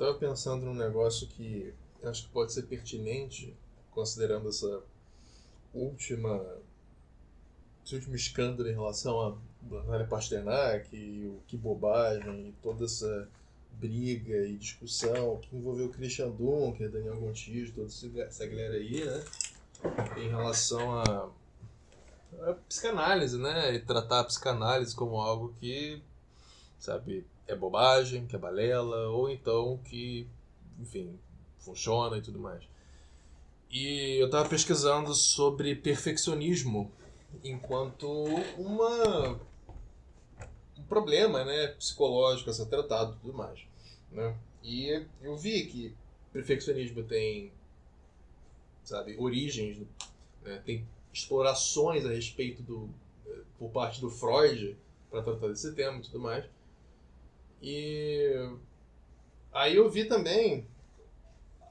estava pensando num negócio que acho que pode ser pertinente, considerando última, esse último escândalo em relação a Ana Pasternak e o Que Bobagem e toda essa briga e discussão que envolveu o Christian Dunker, Daniel Gontijo, toda essa galera aí, né? Em relação a psicanálise, né? E tratar a psicanálise como algo que, sabe, é bobagem, que é balela, ou então que, enfim, funciona e tudo mais. E eu estava pesquisando sobre perfeccionismo enquanto um problema, né, psicológico a ser tratado e tudo mais, né? E eu vi que perfeccionismo tem, sabe, origens, né, tem explorações a respeito por parte do Freud para tratar desse tema e tudo mais. E aí eu vi também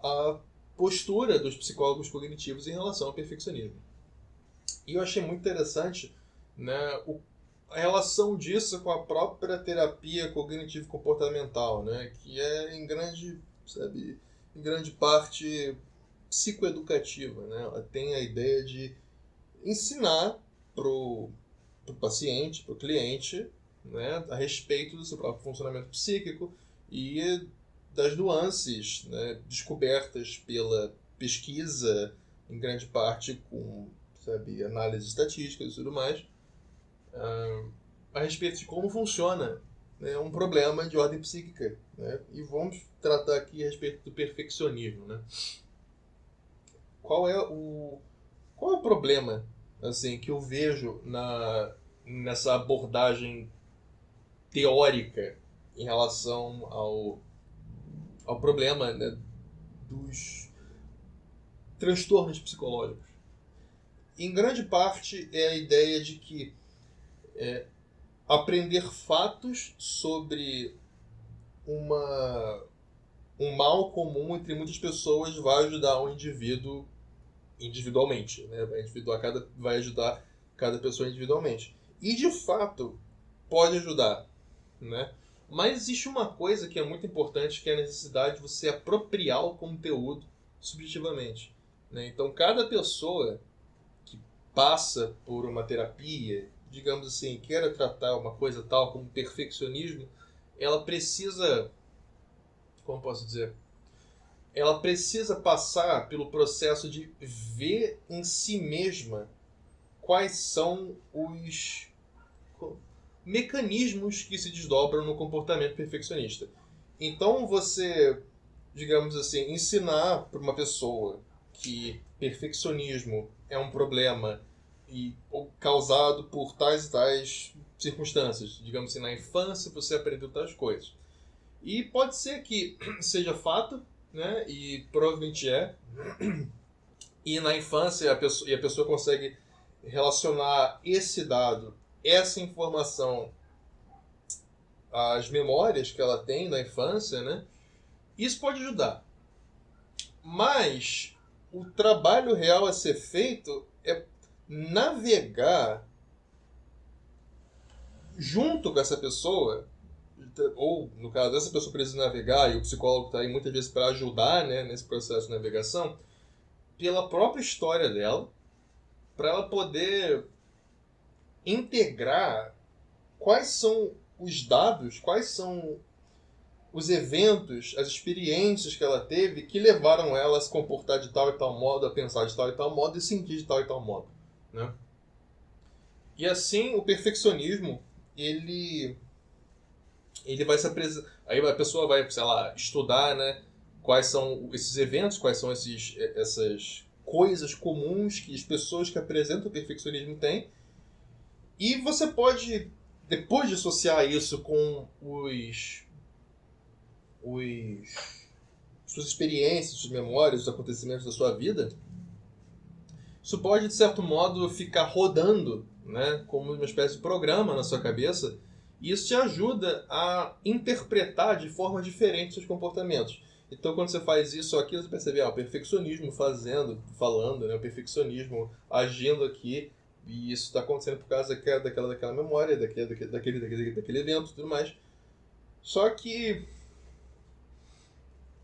a postura dos psicólogos cognitivos em relação ao perfeccionismo. E eu achei muito interessante, né, a relação disso com a própria terapia cognitivo-comportamental, né, que é em grande parte psicoeducativa, né? Ela tem a ideia de ensinar pro paciente, pro cliente, né, a respeito do seu próprio funcionamento psíquico e das nuances, né, descobertas pela pesquisa, em grande parte com, sabe, análises estatísticas e tudo mais, a respeito de como funciona, né, um problema de ordem psíquica, né? E vamos tratar aqui a respeito do perfeccionismo, né? Qual é o problema, assim, que eu vejo nessa abordagem teórica em relação ao problema, né, dos transtornos psicológicos? Em grande parte é a ideia de que aprender fatos sobre um mal comum entre muitas pessoas vai ajudar um indivíduo individualmente, né? Vai ajudar cada pessoa individualmente. E de fato pode ajudar, né? Mas existe uma coisa que é muito importante, que é a necessidade de você apropriar o conteúdo subjetivamente, né? Então cada pessoa que passa por uma terapia, digamos assim, queira tratar uma coisa tal como perfeccionismo, ela precisa, como posso dizer, ela precisa passar pelo processo de ver em si mesma quais são os mecanismos que se desdobram no comportamento perfeccionista. Então você, digamos assim, ensinar para uma pessoa que perfeccionismo é um problema causado por tais e tais circunstâncias. Digamos assim, na infância você aprendeu tais coisas. E pode ser que seja fato, né? E provavelmente é. E na infância a pessoa consegue relacionar esse dado, essa informação, às memórias que ela tem na infância, né? Isso pode ajudar. Mas o trabalho real a ser feito é navegar junto com essa pessoa, ou no caso essa pessoa precisa navegar e o psicólogo está aí muitas vezes para ajudar, né, nesse processo de navegação, pela própria história dela, para ela poder integrar quais são os dados, quais são os eventos, as experiências que ela teve que levaram ela a se comportar de tal e tal modo, a pensar de tal e tal modo e sentir de tal e tal modo, né? E assim o perfeccionismo ele vai se apresentar, aí a pessoa vai, sei lá, estudar, né, quais são esses eventos, quais são essas coisas comuns que as pessoas que apresentam o perfeccionismo têm, e você pode, depois de associar isso com suas experiências, suas memórias, os acontecimentos da sua vida, isso pode, de certo modo, ficar rodando, né, como uma espécie de programa na sua cabeça, e isso te ajuda a interpretar de forma diferente seus comportamentos. Então, quando você faz isso aqui, você percebe o perfeccionismo falando, né, o perfeccionismo agindo aqui, e isso está acontecendo por causa daquela memória, daquele evento e tudo mais. Só que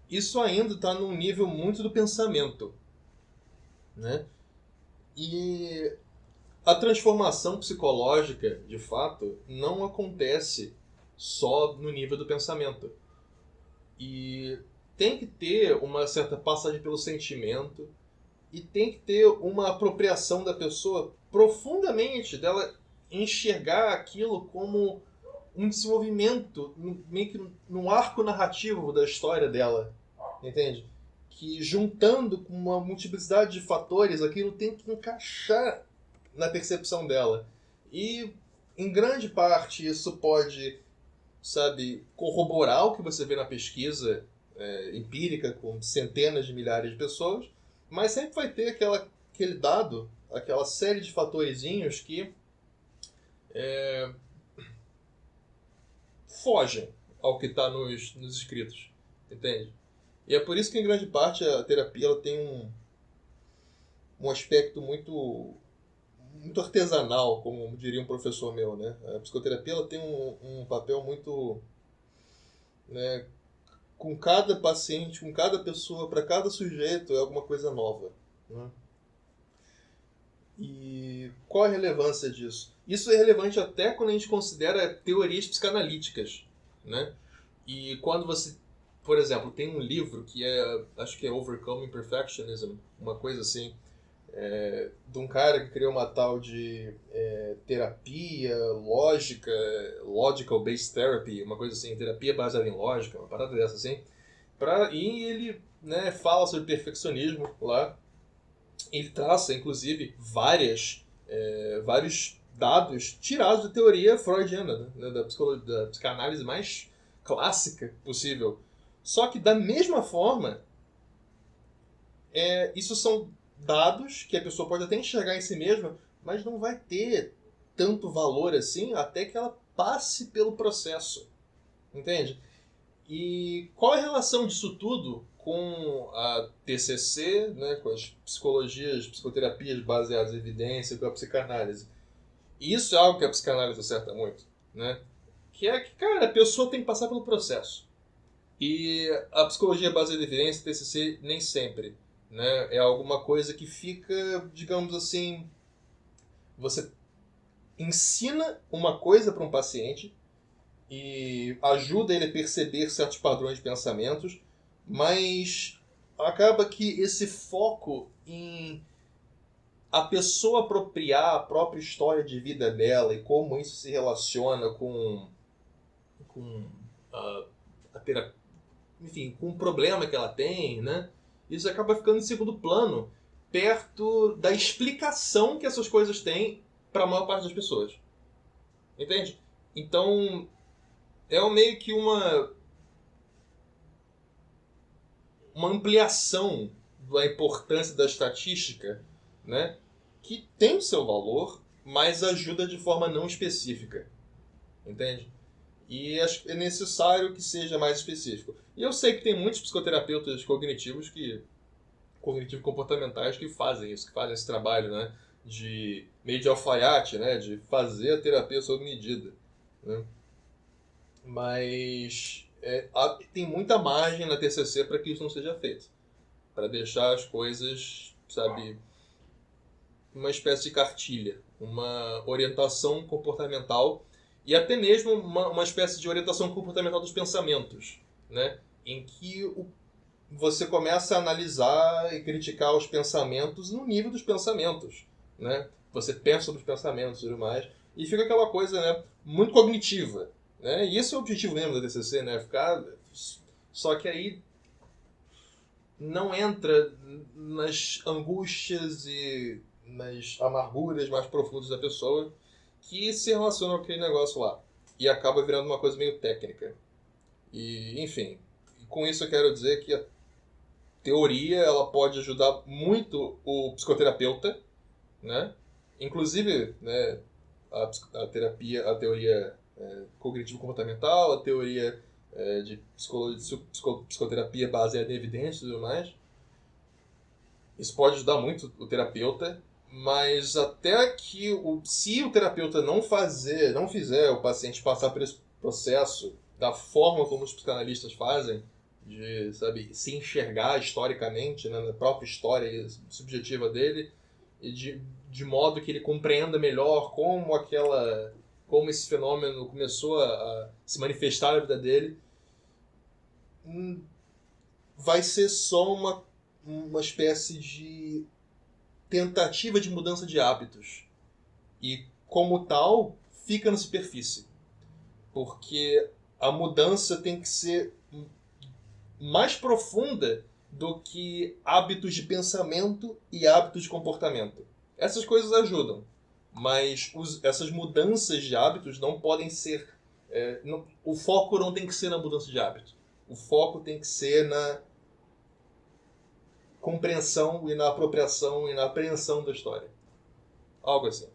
isso ainda está num nível muito do pensamento, né? E a transformação psicológica, de fato, não acontece só no nível do pensamento. E tem que ter uma certa passagem pelo sentimento e tem que ter uma apropriação da pessoa profundamente, dela enxergar aquilo como um desenvolvimento, meio que no arco narrativo da história dela, entende? Que juntando com uma multiplicidade de fatores, aquilo tem que encaixar na percepção dela. E, em grande parte, isso pode, sabe, corroborar o que você vê na pesquisa empírica com centenas de milhares de pessoas, mas sempre vai ter aquele dado, aquela série de fatorizinhos que fogem ao que está nos escritos, entende? E é por isso que, em grande parte, a terapia ela tem um aspecto muito artesanal, como diria um professor meu, né? A psicoterapia ela tem um papel muito, né, com cada paciente, com cada pessoa, para cada sujeito é alguma coisa nova, né? E qual a relevância disso? Isso é relevante até quando a gente considera teorias psicanalíticas, né? E quando você, por exemplo, tem um livro que acho que é Overcoming Perfectionism, uma coisa assim, de um cara que criou uma tal de terapia lógica, logical based therapy, uma coisa assim, terapia baseada em lógica, uma parada dessa assim. E ele, né, fala sobre perfeccionismo lá. Ele traça, inclusive, vários dados tirados da teoria freudiana, né, da psicanálise mais clássica possível. Só que, da mesma forma, isso são dados que a pessoa pode até enxergar em si mesma, mas não vai ter tanto valor assim até que ela passe pelo processo. Entende? E qual é a relação disso tudo com a TCC, né, com as psicoterapias baseadas em evidência, com a psicanálise? E isso é algo que a psicanálise acerta muito, né? Que é que, cara, a pessoa tem que passar pelo processo. E a psicologia baseada em evidência, TCC, nem sempre, né? É alguma coisa que fica, digamos assim, você ensina uma coisa para um paciente e ajuda ele a perceber certos padrões de pensamentos, mas acaba que esse foco em a pessoa apropriar a própria história de vida dela e como isso se relaciona com a terapia, enfim, com o problema que ela tem, né? Isso acaba ficando em segundo plano, perto da explicação que essas coisas têm para a maior parte das pessoas. Entende? Então, é meio que uma ampliação da importância da estatística, né? Que tem o seu valor, mas ajuda de forma não específica. Entende? E é necessário que seja mais específico. E eu sei que tem muitos psicoterapeutas cognitivo-comportamentais que fazem isso, que fazem esse trabalho, né? De meio de alfaiate, né? De fazer a terapia sob medida, né? Mas tem muita margem na TCC para que isso não seja feito. Para deixar as coisas, sabe, uma espécie de cartilha, uma orientação comportamental e até mesmo uma espécie de orientação comportamental dos pensamentos, né? Em que você começa a analisar e criticar os pensamentos no nível dos pensamentos, né? Você pensa sobre os pensamentos e tudo mais, e fica aquela coisa, né, muito cognitiva, né? E esse é o objetivo mesmo da TCC, né? Só que aí não entra nas angústias e nas amarguras mais profundas da pessoa que se relacionam com aquele negócio lá. E acaba virando uma coisa meio técnica. E, enfim, com isso eu quero dizer que a teoria ela pode ajudar muito o psicoterapeuta, né? Inclusive, né, a teoria cognitivo-comportamental, a teoria de psicoterapia baseada em evidências e tudo mais. Isso pode ajudar muito o terapeuta, mas até que se o terapeuta não fizer o paciente passar por esse processo da forma como os psicanalistas fazem, de, sabe, se enxergar historicamente, né, na própria história subjetiva dele, e de modo que ele compreenda melhor como esse fenômeno começou a se manifestar na vida dele, vai ser só uma espécie de tentativa de mudança de hábitos. E, como tal, fica na superfície. Porque a mudança tem que ser mais profunda do que hábitos de pensamento e hábitos de comportamento. Essas coisas ajudam, mas essas mudanças de hábitos não podem ser... o foco não tem que ser na mudança de hábito. O foco tem que ser na compreensão e na apropriação e na apreensão da história. Algo assim.